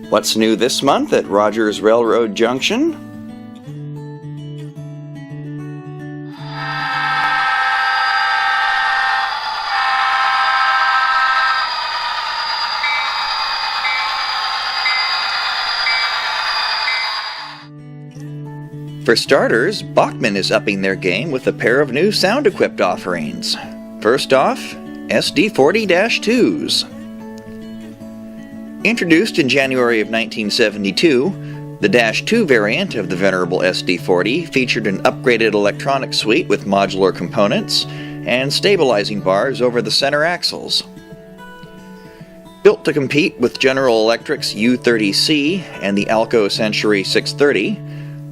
What's new this month at Rogers Railroad Junction? For starters, Bachmann is upping their game with a pair of new sound-equipped offerings. First off, SD40-2s. Introduced in January of 1972, the Dash 2 variant of the venerable SD40 featured an upgraded electronic suite with modular components and stabilizing bars over the center axles. Built to compete with General Electric's U30C and the Alco Century 630,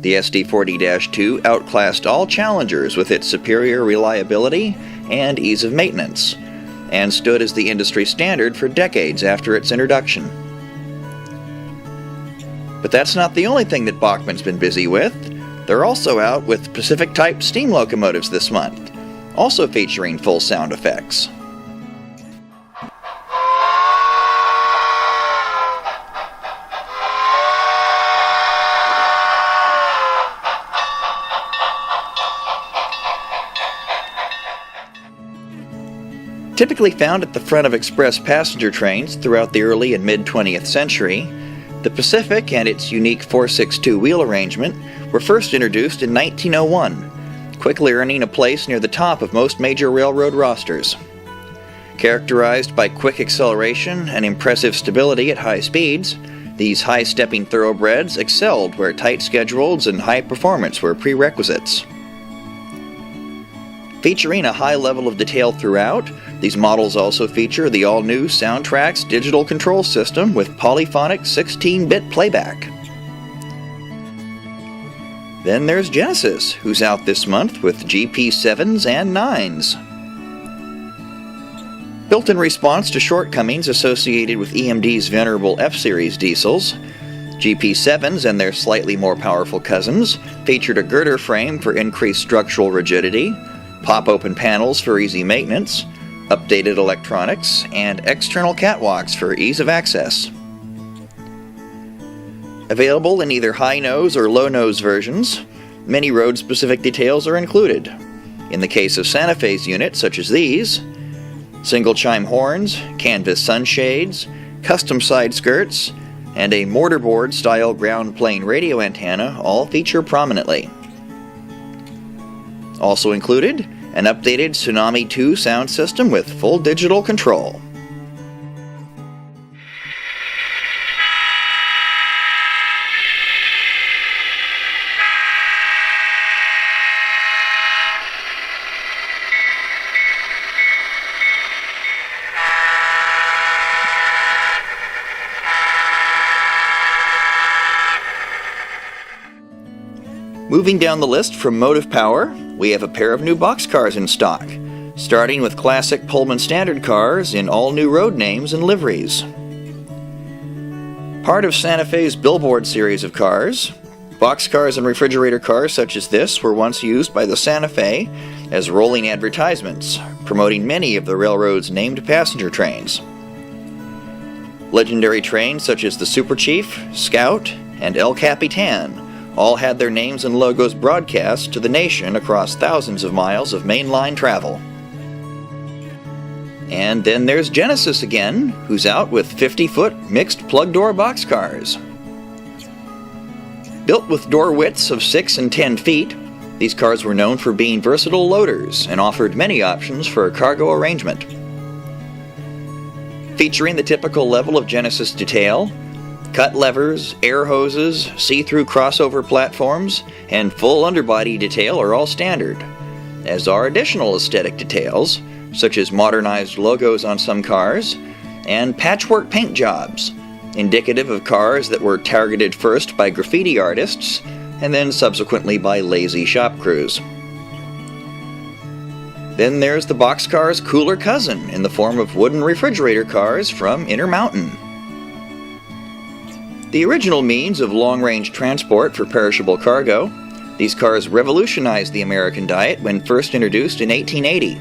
the SD40-2 outclassed all challengers with its superior reliability and ease of maintenance, and stood as the industry standard for decades after its introduction. But that's not the only thing that Bachmann's been busy with. They're also out with Pacific-type steam locomotives this month, also featuring full sound effects. Typically found at the front of express passenger trains throughout the early and mid-20th century, the Pacific and its unique 462 wheel arrangement were first introduced in 1901, quickly earning a place near the top of most major railroad rosters. Characterized by quick acceleration and impressive stability at high speeds, these high-stepping thoroughbreds excelled where tight schedules and high performance were prerequisites. Featuring a high level of detail throughout, these models also feature the all-new Soundtrax digital control system with polyphonic 16-bit playback. Then there's Genesis, who's out this month with GP7s and 9s. Built in response to shortcomings associated with EMD's venerable F-Series diesels, GP7s and their slightly more powerful cousins featured a girder frame for increased structural rigidity, pop-open panels for easy maintenance, updated electronics, and external catwalks for ease of access. Available in either high-nose or low-nose versions, many road-specific details are included. In the case of Santa Fe's units such as these, single-chime horns, canvas sunshades, custom side skirts, and a mortarboard-style ground plane radio antenna all feature prominently. Also included, an updated Tsunami 2 sound system with full digital control. Moving down the list from motive power, we have a pair of new boxcars in stock, starting with classic Pullman standard cars in all new road names and liveries. Part of Santa Fe's Billboard series of cars, boxcars and refrigerator cars such as this were once used by the Santa Fe as rolling advertisements, promoting many of the railroad's named passenger trains. Legendary trains such as the Super Chief, Scout, and El Capitan all had their names and logos broadcast to the nation across thousands of miles of mainline travel. And then there's Genesis again, who's out with 50-foot mixed plug-door boxcars. Built with door widths of 6 and 10 feet, these cars were known for being versatile loaders and offered many options for a cargo arrangement. Featuring the typical level of Genesis detail, cut levers, air hoses, see-through crossover platforms, and full underbody detail are all standard, as are additional aesthetic details, such as modernized logos on some cars, and patchwork paint jobs, indicative of cars that were targeted first by graffiti artists, and then subsequently by lazy shop crews. Then there's the boxcar's cooler cousin in the form of wooden refrigerator cars from Intermountain. The original means of long-range transport for perishable cargo, these cars revolutionized the American diet when first introduced in 1880.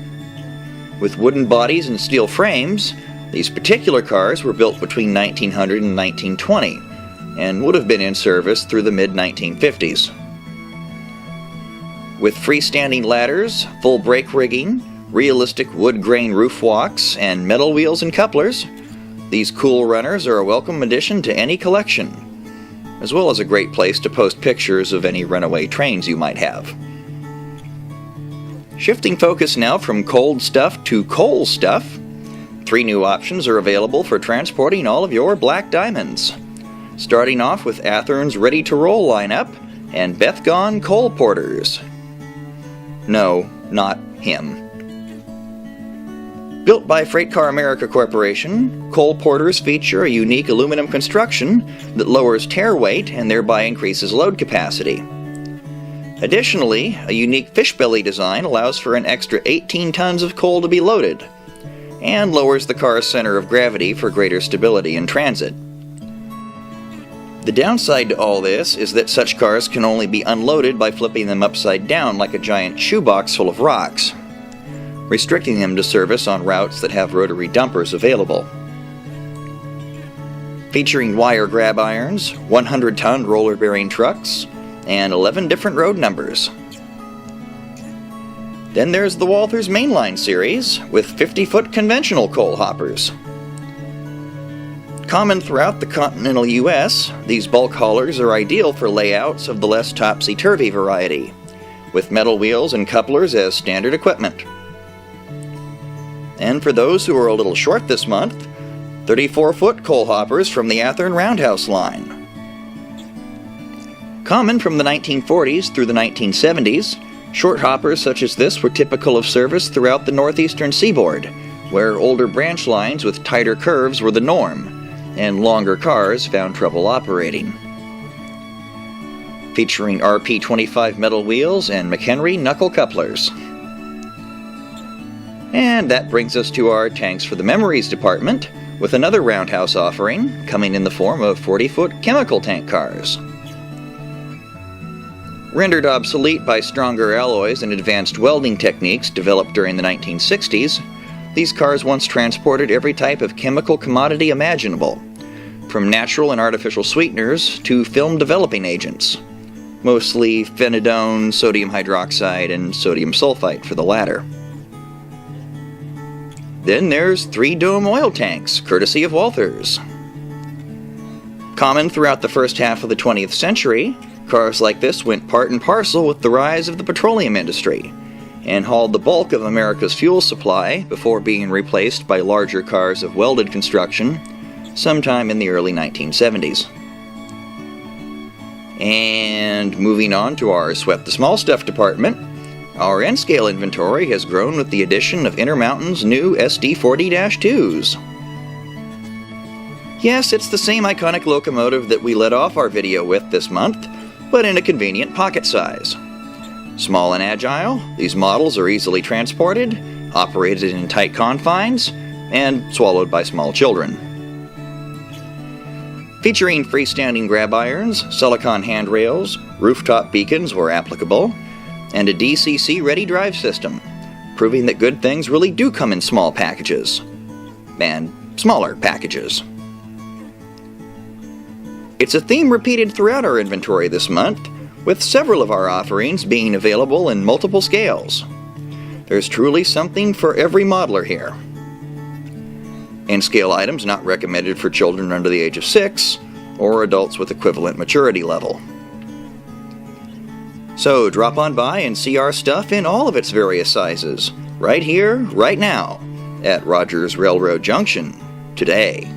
With wooden bodies and steel frames, these particular cars were built between 1900 and 1920, and would have been in service through the mid-1950s. With freestanding ladders, full brake rigging, realistic wood grain roof walks, and metal wheels and couplers, these cool runners are a welcome addition to any collection, as well as a great place to post pictures of any runaway trains you might have. Shifting focus now from cold stuff to coal stuff, 3 new options are available for transporting all of your black diamonds. Starting off with Athern's Ready to Roll lineup and Bethgone Coal Porters. No, not him. Built by Freight Car America Corporation, coal porters feature a unique aluminum construction that lowers tare weight and thereby increases load capacity. Additionally, a unique fish belly design allows for an extra 18 tons of coal to be loaded, and lowers the car's center of gravity for greater stability in transit. The downside to all this is that such cars can only be unloaded by flipping them upside down like a giant shoebox full of rocks, restricting them to service on routes that have rotary dumpers available. Featuring wire grab irons, 100-ton roller-bearing trucks, and 11 different road numbers. Then there's the Walthers Mainline series with 50-foot conventional coal hoppers. Common throughout the continental U.S., these bulk haulers are ideal for layouts of the less topsy-turvy variety, with metal wheels and couplers as standard equipment. And for those who are a little short this month, 34-foot coal hoppers from the Athern Roundhouse line. Common from the 1940s through the 1970s, short hoppers such as this were typical of service throughout the northeastern seaboard, where older branch lines with tighter curves were the norm, and longer cars found trouble operating. Featuring RP25 metal wheels and McHenry knuckle couplers. And that brings us to our Tanks for the Memories department, with another Roundhouse offering, coming in the form of 40-foot chemical tank cars. Rendered obsolete by stronger alloys and advanced welding techniques developed during the 1960s, these cars once transported every type of chemical commodity imaginable, from natural and artificial sweeteners to film developing agents, mostly phenidone, sodium hydroxide, and sodium sulfite for the latter. Then there's 3-dome oil tanks, courtesy of Walthers. Common throughout the first half of the 20th century, cars like this went part and parcel with the rise of the petroleum industry, and hauled the bulk of America's fuel supply before being replaced by larger cars of welded construction sometime in the early 1970s. And moving on to our Sweat the Small Stuff department, our N-scale inventory has grown with the addition of Intermountain's new SD40-2s. Yes, it's the same iconic locomotive that we led off our video with this month, but in a convenient pocket size. Small and agile, these models are easily transported, operated in tight confines, and swallowed by small children. Featuring freestanding grab irons, silicon handrails, rooftop beacons where applicable, and a DCC-ready drive system, proving that good things really do come in small packages. And smaller packages. It's a theme repeated throughout our inventory this month, with several of our offerings being available in multiple scales. There's truly something for every modeler here. N-scale items not recommended for children under the age of 6, or adults with equivalent maturity level. So drop on by and see our stuff in all of its various sizes, right here, right now, at Rogers Railroad Junction, today.